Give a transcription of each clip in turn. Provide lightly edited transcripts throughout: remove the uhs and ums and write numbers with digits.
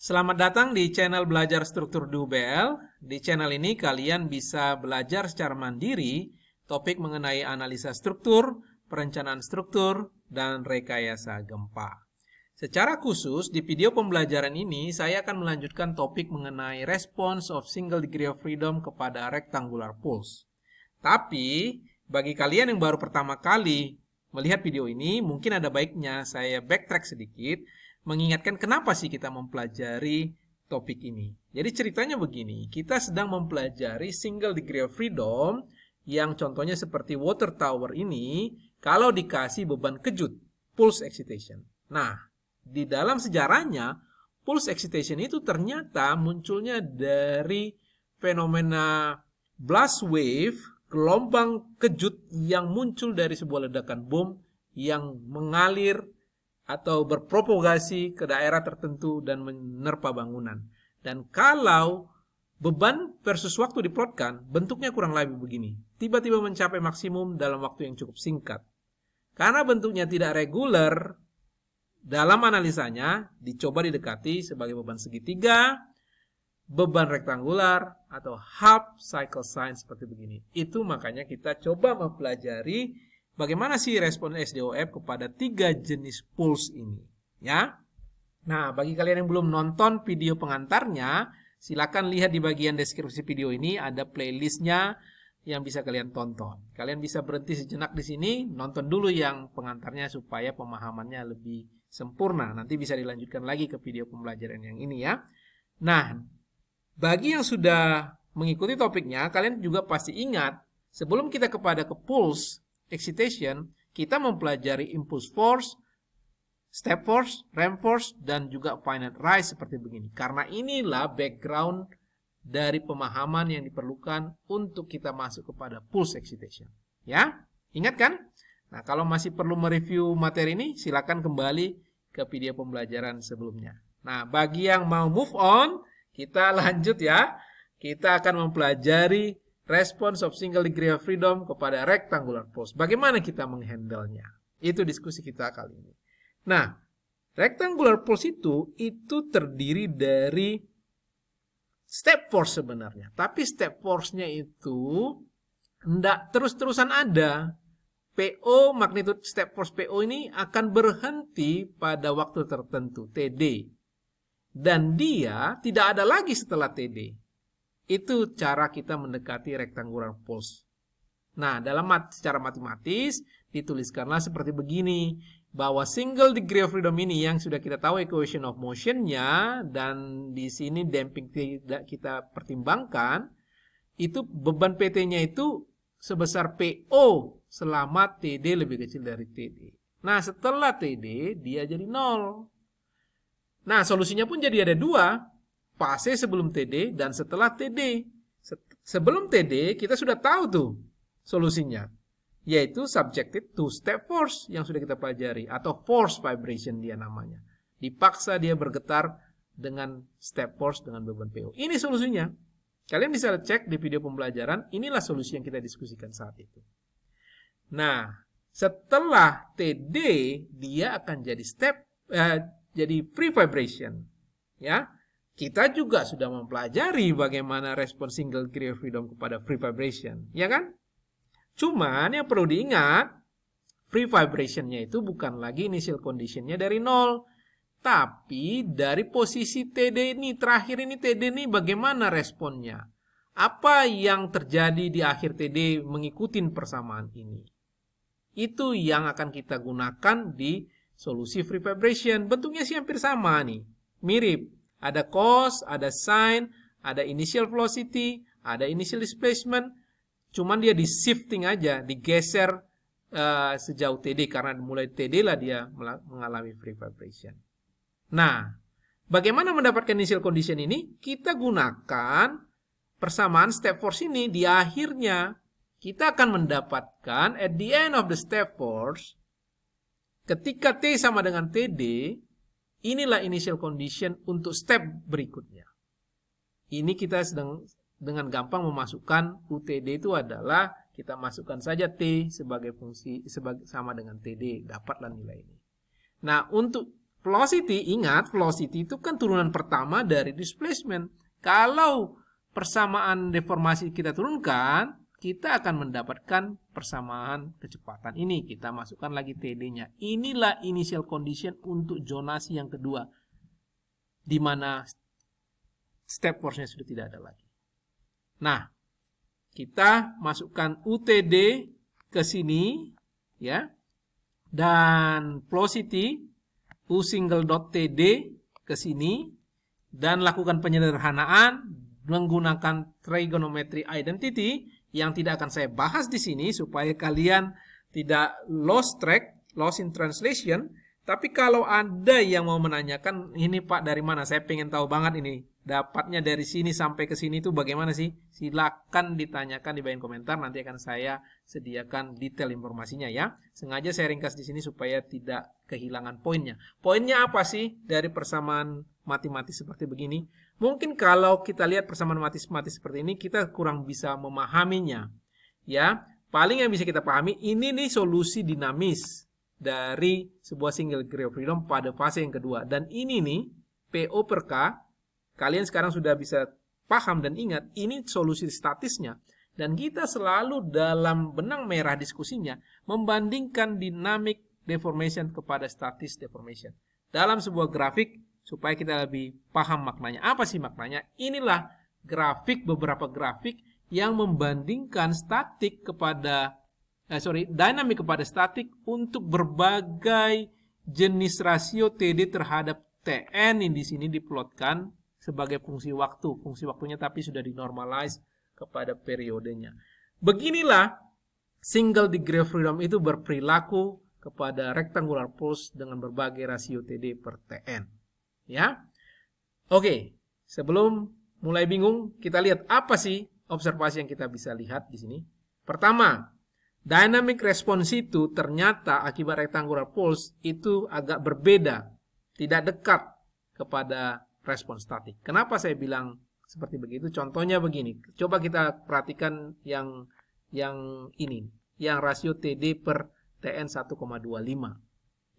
Selamat datang di channel Belajar Struktur di UBL. Di channel ini kalian bisa belajar secara mandiri topik mengenai analisa struktur, perencanaan struktur, dan rekayasa gempa. Secara khusus, di video pembelajaran ini saya akan melanjutkan topik mengenai response of single degree of freedom kepada rectangular pulse. Tapi, bagi kalian yang baru pertama kali melihat video ini, mungkin ada baiknya saya backtrack sedikit, mengingatkan kenapa sih kita mempelajari topik ini. Jadi ceritanya begini, kita sedang mempelajari single degree of freedom yang contohnya seperti water tower ini kalau dikasih beban kejut, pulse excitation. Nah, di dalam sejarahnya, pulse excitation itu ternyata munculnya dari fenomena blast wave, gelombang kejut yang muncul dari sebuah ledakan bom yang mengalir atau berpropagasi ke daerah tertentu dan menerpa bangunan. Dan kalau beban versus waktu diplotkan, bentuknya kurang lebih begini. Tiba-tiba mencapai maksimum dalam waktu yang cukup singkat. Karena bentuknya tidak reguler, dalam analisanya dicoba didekati sebagai beban segitiga, beban rektangular, atau half cycle sign seperti begini. Itu makanya kita coba mempelajari bagaimana sih respon SDOF kepada 3 jenis pulse ini, ya? Nah, bagi kalian yang belum nonton video pengantarnya, silakan lihat di bagian deskripsi video ini ada playlistnya yang bisa kalian tonton. Kalian bisa berhenti sejenak di sini, nonton dulu yang pengantarnya supaya pemahamannya lebih sempurna. Nanti bisa dilanjutkan lagi ke video pembelajaran yang ini ya. Nah, bagi yang sudah mengikuti topiknya, kalian juga pasti ingat sebelum kita ke pulse excitation, kita mempelajari impulse force, step force, ramp force, dan juga finite rise seperti begini. Karena inilah background dari pemahaman yang diperlukan untuk kita masuk kepada pulse excitation. Ya, ingat kan? Nah, kalau masih perlu mereview materi ini, silakan kembali ke video pembelajaran sebelumnya. Nah, bagi yang mau move on, kita lanjut ya. Kita akan mempelajari response of single degree of freedom kepada rectangular pulse. Bagaimana kita menghandle-nya? Itu diskusi kita kali ini. Nah, rectangular pulse itu terdiri dari step force sebenarnya. Tapi step force-nya itu tidak terus-terusan ada. PO, magnitude step force PO ini akan berhenti pada waktu tertentu, TD. Dan dia tidak ada lagi setelah TD. Itu cara kita mendekati rectangular pulse. Nah, secara matematis dituliskanlah seperti begini, bahwa single degree of freedom ini yang sudah kita tahu equation of motion-nya, dan di sini damping tidak kita pertimbangkan, itu beban PT-nya itu sebesar PO selama TD lebih kecil dari TD. Nah, setelah TD dia jadi 0. Nah, solusinya pun jadi ada 2. Fase sebelum TD dan setelah TD. Sebelum TD kita sudah tahu tuh solusinya, yaitu subjected to step force yang sudah kita pelajari, atau force vibration dia namanya. Dipaksa dia bergetar dengan step force dengan beban PO. Ini solusinya. Kalian bisa cek di video pembelajaran, inilah solusi yang kita diskusikan saat itu. Nah, setelah TD dia akan jadi jadi free vibration, ya. Kita juga sudah mempelajari bagaimana respon single degree of freedom kepada free vibration, ya kan? Cuman yang perlu diingat, free vibration-nya itu bukan lagi initial condition-nya dari 0, tapi dari posisi TD ini, terakhir ini TD ini bagaimana responnya? Apa yang terjadi di akhir TD mengikuti persamaan ini? Itu yang akan kita gunakan di solusi free vibration. Bentuknya sih hampir sama nih, mirip. Ada cos, ada sin, ada initial velocity, ada initial displacement. Cuman dia di shifting aja, digeser sejauh TD. Karena mulai TD lah dia mengalami free vibration. Nah, bagaimana mendapatkan initial condition ini? Kita gunakan persamaan step force ini di akhirnya. Kita akan mendapatkan at the end of the step force, ketika T sama dengan TD, inilah initial condition untuk step berikutnya. Ini kita sedang dengan gampang memasukkan UTD itu adalah kita masukkan saja T sebagai fungsi sama dengan TD, dapatlah nilai ini. Nah, untuk velocity, ingat velocity itu kan turunan pertama dari displacement. Kalau persamaan deformasi kita turunkan, kita akan mendapatkan persamaan kecepatan ini. Kita masukkan lagi TD-nya. Inilah initial condition untuk zonasi yang kedua, di mana step force-nya sudah tidak ada lagi. Nah, kita masukkan UTD ke sini, ya, dan velocity U single dot TD ke sini, dan lakukan penyederhanaan menggunakan trigonometry identity yang tidak akan saya bahas di sini supaya kalian tidak lost in translation. Tapi kalau ada yang mau menanyakan, ini Pak dari mana? Saya pengen tahu banget ini. Dapatnya dari sini sampai ke sini itu bagaimana sih? Silakan ditanyakan di bagian komentar, nanti akan saya sediakan detail informasinya ya. Sengaja saya ringkas di sini supaya tidak kehilangan poinnya. Poinnya apa sih dari persamaan matematis seperti begini? Mungkin kalau kita lihat persamaan matematis seperti ini, kita kurang bisa memahaminya. Ya, paling yang bisa kita pahami ini nih solusi dinamis dari sebuah single degree of freedom pada fase yang kedua. Dan ini nih PO per K, kalian sekarang sudah bisa paham dan ingat, ini solusi statisnya. Dan kita selalu dalam benang merah diskusinya membandingkan dynamic deformation kepada static deformation dalam sebuah grafik supaya kita lebih paham maknanya. Apa sih maknanya? Inilah grafik, beberapa grafik yang membandingkan statik kepada dynamic kepada statik untuk berbagai jenis rasio TD terhadap TN. Di sini diplotkan sebagai fungsi waktu. Fungsi waktunya tapi sudah dinormalize kepada periodenya. Beginilah single degree of freedom itu berperilaku kepada rectangular pulse dengan berbagai rasio TD per TN. Ya. Oke, sebelum mulai bingung, kita lihat apa sih observasi yang kita bisa lihat di sini. Pertama, dynamic response itu ternyata akibat rectangular pulse itu agak berbeda, tidak dekat kepada respon statik. Kenapa saya bilang seperti begitu? Contohnya begini. Coba kita perhatikan yang ini, yang rasio TD per TN 1,25.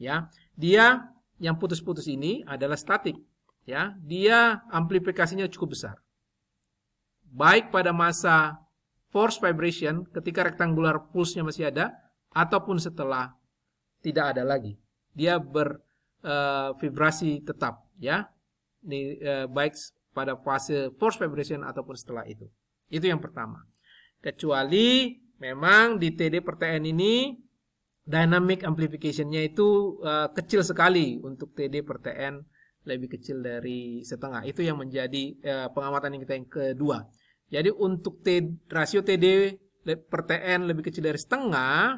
Ya, dia yang putus-putus ini adalah statik. Ya, dia amplifikasinya cukup besar. Baik pada masa force vibration ketika rectangular pulse-nya masih ada ataupun setelah tidak ada lagi. Dia bervibrasi tetap, ya. Baik pada fase force vibration ataupun setelah itu. Itu yang pertama. Kecuali memang di TD per TN ini dynamic amplification-nya itu kecil sekali. Untuk TD per TN lebih kecil dari setengah. Itu yang menjadi pengamatan yang kedua. Jadi untuk rasio TD per TN lebih kecil dari setengah,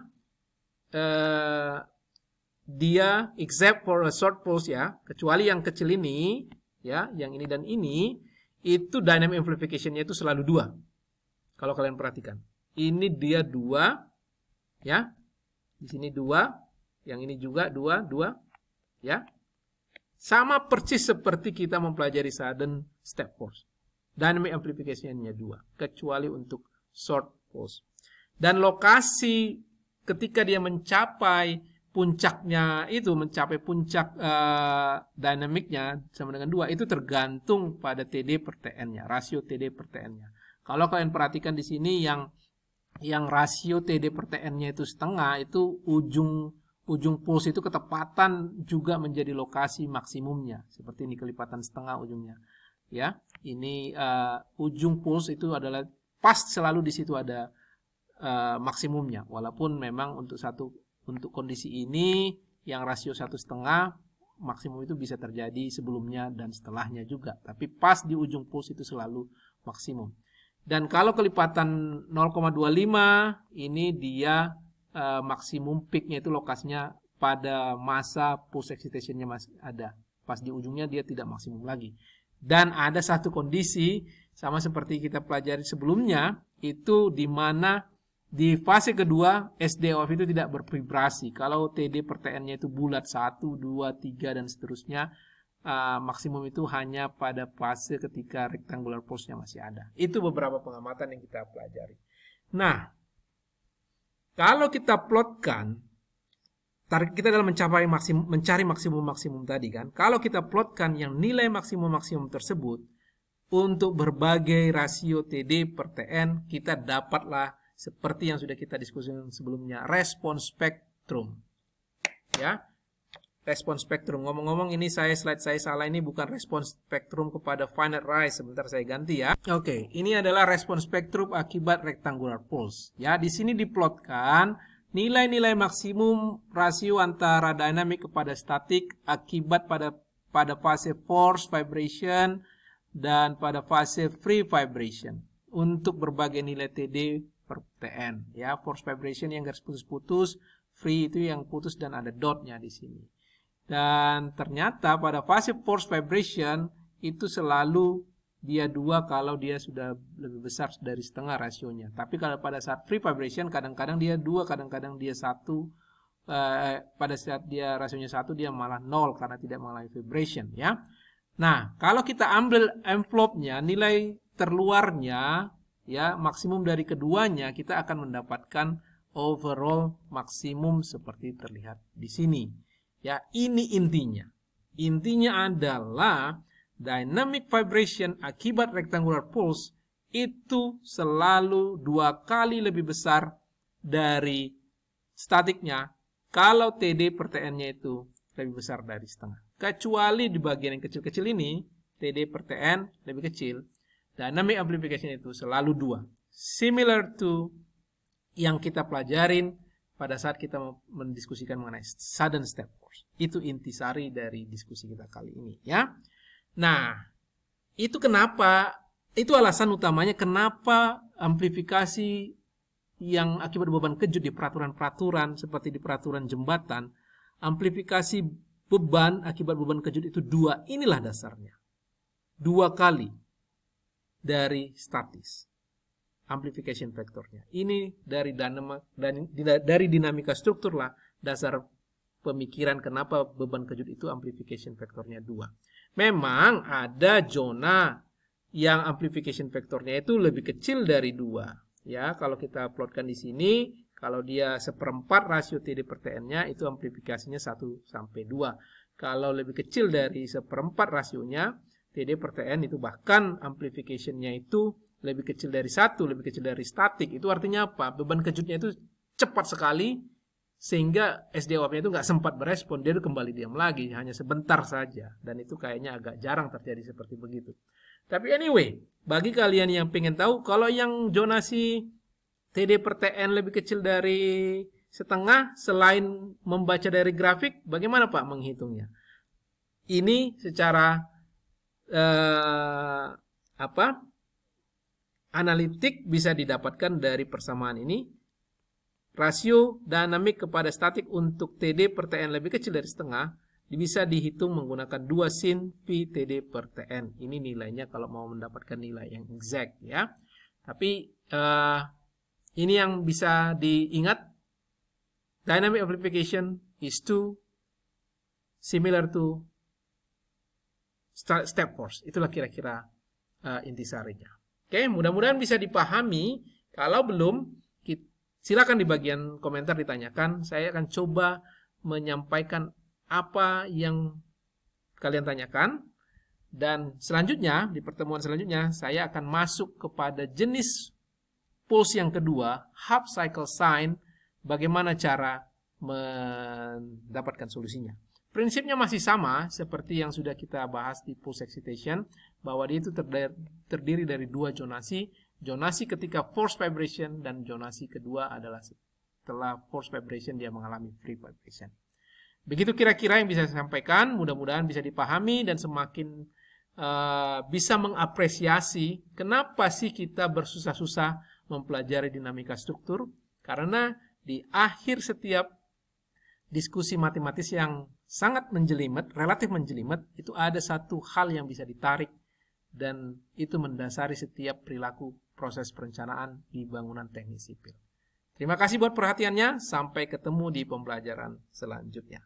dia except for a short pulse, ya, kecuali yang kecil ini, ya, yang ini dan ini, itu dynamic amplification-nya itu selalu 2. Kalau kalian perhatikan. Ini dia 2, ya. Di sini 2, yang ini juga 2, ya. Sama persis seperti kita mempelajari sudden step force. Dynamic amplification-nya 2, kecuali untuk short pulse. Dan lokasi ketika dia mencapai puncaknya itu, mencapai puncak dinamiknya sama dengan 2, itu tergantung pada TD per TN-nya, rasio TD per TN-nya. Kalau kalian perhatikan di sini yang rasio TD per TN-nya itu setengah, itu ujung pulse itu ketepatan juga menjadi lokasi maksimumnya. Seperti ini kelipatan setengah ujungnya. Ya, ini ujung pulse itu adalah pas selalu di situ ada maksimumnya. Walaupun memang untuk kondisi ini yang rasio 1,5 maksimum itu bisa terjadi sebelumnya dan setelahnya juga. Tapi pas di ujung pulse itu selalu maksimum. Dan kalau kelipatan 0,25 ini dia maksimum peaknya itu lokasinya pada masa pulse excitation-nya masih ada. Pas di ujungnya dia tidak maksimum lagi. Dan ada satu kondisi sama seperti kita pelajari sebelumnya, itu di mana di fase kedua SDOF itu tidak bervibrasi. Kalau TD per TN-nya itu bulat 1, 2, 3 dan seterusnya, maksimum itu hanya pada fase ketika rectangular pulse-nya masih ada. Itu beberapa pengamatan yang kita pelajari. Nah, kalau kita plotkan target kita adalah mencari maksimum tadi kan. Kalau kita plotkan yang nilai maksimum tersebut untuk berbagai rasio TD per TN, kita dapatlah seperti yang sudah kita diskusikan sebelumnya, respons spektrum. Ya. Respons spektrum. Ngomong-ngomong, ini slide saya salah, ini bukan respons spektrum kepada finite rise. Sebentar saya ganti ya. Oke, ini adalah respons spektrum akibat rectangular pulse. Ya, di sini diplotkan nilai-nilai maksimum rasio antara dynamic kepada statik akibat pada fase force vibration dan pada fase free vibration untuk berbagai nilai TD per TN. Ya, force vibration yang garis putus-putus, free itu yang putus dan ada dotnya di sini. Dan ternyata pada fase force vibration itu selalu dia 2 kalau dia sudah lebih besar dari setengah rasionya. Tapi kalau pada saat free vibration kadang-kadang dia 2, kadang-kadang dia 1. Pada saat dia rasionya 1 dia malah 0 karena tidak mengalami vibration ya. Nah, kalau kita ambil envelope-nya, nilai terluarnya ya, maksimum dari keduanya, kita akan mendapatkan overall maksimum seperti terlihat di sini. Ya, ini intinya. Intinya adalah dynamic vibration akibat rectangular pulse itu selalu 2 kali lebih besar dari statiknya kalau TD per TN-nya itu lebih besar dari setengah. Kecuali di bagian yang kecil-kecil ini, TD per TN lebih kecil, dynamic amplification itu selalu 2. Similar to yang kita pelajarin pada saat kita mendiskusikan mengenai sudden step force. Itu intisari dari diskusi kita kali ini ya. Nah, itu kenapa, itu alasan utamanya kenapa amplifikasi yang akibat beban kejut di peraturan-peraturan seperti di peraturan jembatan, amplifikasi beban akibat beban kejut itu 2, inilah dasarnya. 2 kali dari statis. Amplification faktornya. Ini dari dinamika struktur lah dasar pemikiran kenapa beban kejut itu amplification faktornya 2. Memang ada zona yang amplification faktornya itu lebih kecil dari 2. Ya, kalau kita plotkan di sini, kalau dia 1/4 rasio TD per TN-nya itu amplifikasinya 1 sampai 2. Kalau lebih kecil dari 1/4 rasionya TD per TN itu bahkan amplification-nya itu lebih kecil dari 1, lebih kecil dari statik. Itu artinya apa? Beban kejutnya itu cepat sekali sehingga SDOF-nya itu nggak sempat berespon, dia kembali diam lagi, hanya sebentar saja. Dan itu kayaknya agak jarang terjadi seperti begitu. Tapi anyway, bagi kalian yang pengen tahu, kalau yang zonasi TD per TN lebih kecil dari setengah, selain membaca dari grafik, bagaimana Pak menghitungnya? Ini secara analitik bisa didapatkan dari persamaan ini. Rasio dinamik kepada statik untuk TD per TN lebih kecil dari setengah bisa dihitung menggunakan 2 sin V TD per TN. Ini nilainya kalau mau mendapatkan nilai yang exact ya. Tapi ini yang bisa diingat. Dynamic amplification is similar to step force. Itulah kira-kira intisarinya. Oke, mudah-mudahan bisa dipahami. Kalau belum, silakan di bagian komentar ditanyakan. Saya akan coba menyampaikan apa yang kalian tanyakan. Dan selanjutnya, di pertemuan selanjutnya, saya akan masuk kepada jenis pulse yang kedua, half cycle sine, bagaimana cara mendapatkan solusinya. Prinsipnya masih sama seperti yang sudah kita bahas di pulse excitation, bahwa dia itu terdiri dari 2 zonasi. Zonasi ketika force vibration dan zonasi kedua adalah setelah force vibration dia mengalami free vibration. Begitu kira-kira yang bisa saya sampaikan, mudah-mudahan bisa dipahami dan semakin bisa mengapresiasi kenapa sih kita bersusah-susah mempelajari dinamika struktur. Karena di akhir setiap diskusi matematis yang sangat menjelimet, relatif menjelimet, itu ada satu hal yang bisa ditarik dan itu mendasari setiap perilaku proses perencanaan di bangunan teknik sipil. Terima kasih buat perhatiannya, sampai ketemu di pembelajaran selanjutnya.